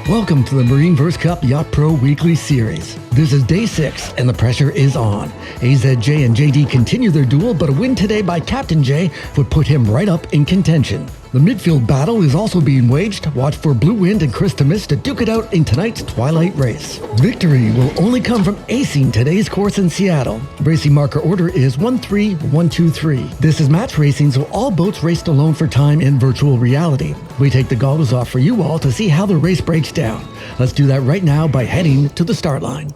Welcome to the MarineVerse Cup Yacht Pro Weekly Series. This is day 6 and the pressure is on. AZJ and JD continue their duel, but a win today by Captain J would put him right up in contention. The midfield battle is also being waged. Watch for Blue Wind and Chris Temis to duke it out in tonight's Twilight race. Victory will only come from acing today's course in Seattle. Racing marker order is 13123. This is match racing, so all boats raced alone for time in virtual reality. We take the goggles off for you all to see how the race breaks down. Let's do that right now by heading to the start line.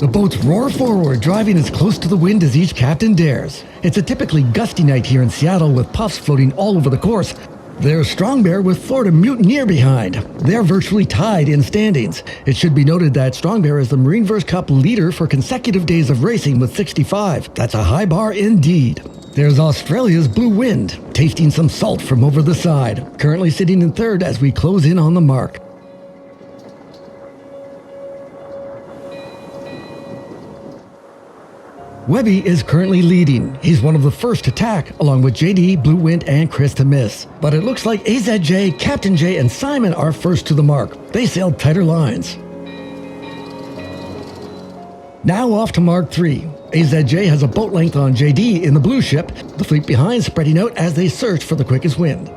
The boats roar forward, driving as close to the wind as each captain dares. It's a typically gusty night here in Seattle with puffs floating all over the course. There's Strong Bear with Florida Mutineer behind. They're virtually tied in standings. It should be noted that Strong Bear is the MarineVerse Cup leader for consecutive days of racing with 65. That's a high bar indeed. There's Australia's Blue Wind, tasting some salt from over the side, currently sitting in third as we close in on the mark. Webby is currently leading. He's one of the first to tack, along with JD, Blue Wind, and Chris Temis. But it looks like AZJ, Captain J, and Simon are first to the mark. They sailed tighter lines. Now off to Mark 3. AZJ has a boat length on JD in the blue ship, the fleet behind spreading out as they search for the quickest wind.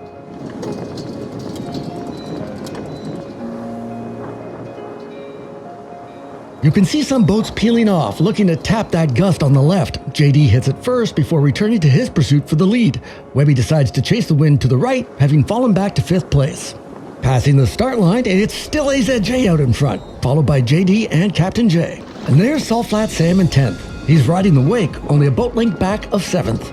You can see some boats peeling off, looking to tap that gust on the left. JD hits it first before returning to his pursuit for the lead. Webby decides to chase the wind to the right, having fallen back to 5th place. Passing the start line, it's still AZJ out in front, followed by JD and Captain J. And there's Salt Flat Sam in 10th. He's riding the wake, only a boat length back of 7th.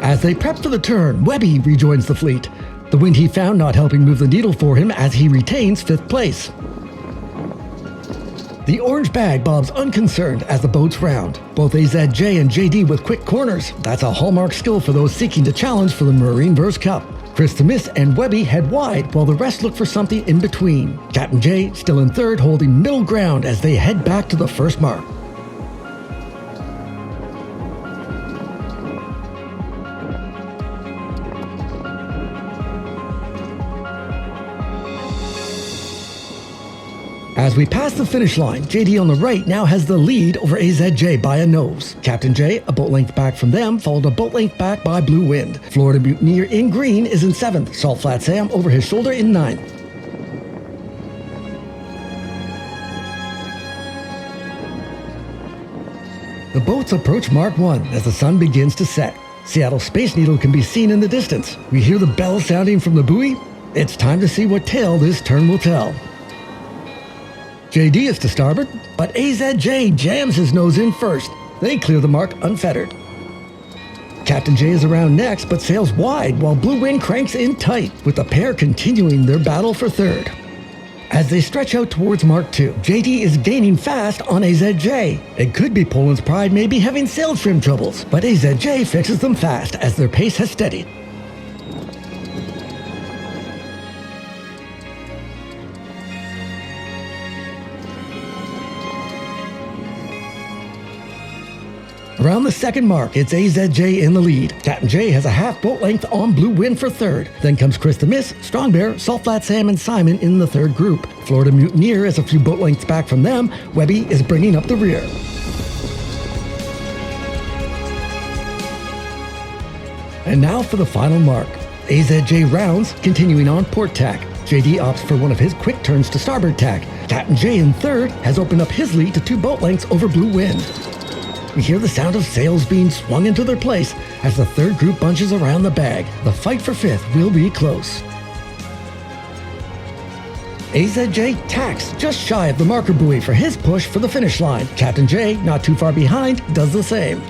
As they prep for the turn, Webby rejoins the fleet. The wind he found not helping move the needle for him as he retains 5th place. The orange bag bobs unconcerned as the boats round. Both AZJ and JD with quick corners. That's a hallmark skill for those seeking to challenge for the MarineVerse Cup. Chris Temis and Webby head wide while the rest look for something in between. Captain J still in third, holding middle ground as they head back to the first mark. As we pass the finish line, JD on the right now has the lead over AZJ by a nose. Captain J, a boat length back from them, followed a boat length back by Blue Wind. Florida Mutineer in green is in 7th. Salt Flat Sam over his shoulder in 9th. The boats approach Mark 1 as the sun begins to set. Seattle Space Needle can be seen in the distance. We hear the bell sounding from the buoy. It's time to see what tale this turn will tell. JD is to starboard, but AZJ jams his nose in first. They clear the mark unfettered. Captain J is around next, but sails wide while Blue Wind cranks in tight, with the pair continuing their battle for third. As they stretch out towards Mark 2, JD is gaining fast on AZJ. It could be Poland's Pride may be having sail trim troubles, but AZJ fixes them fast as their pace has steadied. Around the second mark, it's AZJ in the lead. Captain J has a half boat length on Blue Wind for third. Then comes Chris Temis, Strong Bear, Salt Flat Sam, and Simon in the third group. Florida Mutineer is a few boat lengths back from them. Webby is bringing up the rear. And now for the final mark. AZJ rounds, continuing on port tack. JD opts for one of his quick turns to starboard tack. Captain J in third has opened up his lead to 2 boat lengths over Blue Wind. We hear the sound of sails being swung into their place as the third group bunches around the bag. The fight for 5th will be close. AZJ tacks just shy of the marker buoy for his push for the finish line. Captain J, not too far behind, does the same.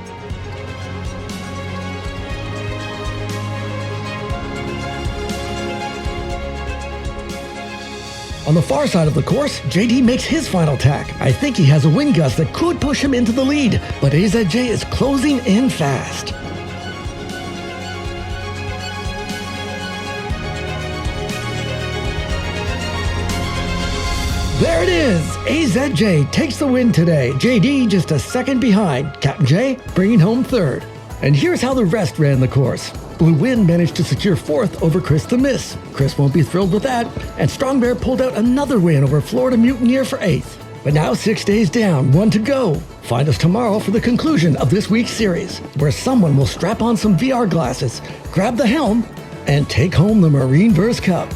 On the far side of the course, JD makes his final tack. I think he has a wind gust that could push him into the lead, but AZJ is closing in fast. There it is! AZJ takes the win today. JD just a second behind. Captain J bringing home third. And here's how the rest ran the course. Blue Wind managed to secure 4th over Chris the Miss. Chris won't be thrilled with that. And Strong Bear pulled out another win over Florida Mutineer for 8th. But now 6 days down, 1 to go. Find us tomorrow for the conclusion of this week's series, where someone will strap on some VR glasses, grab the helm, and take home the MarineVerse Cup.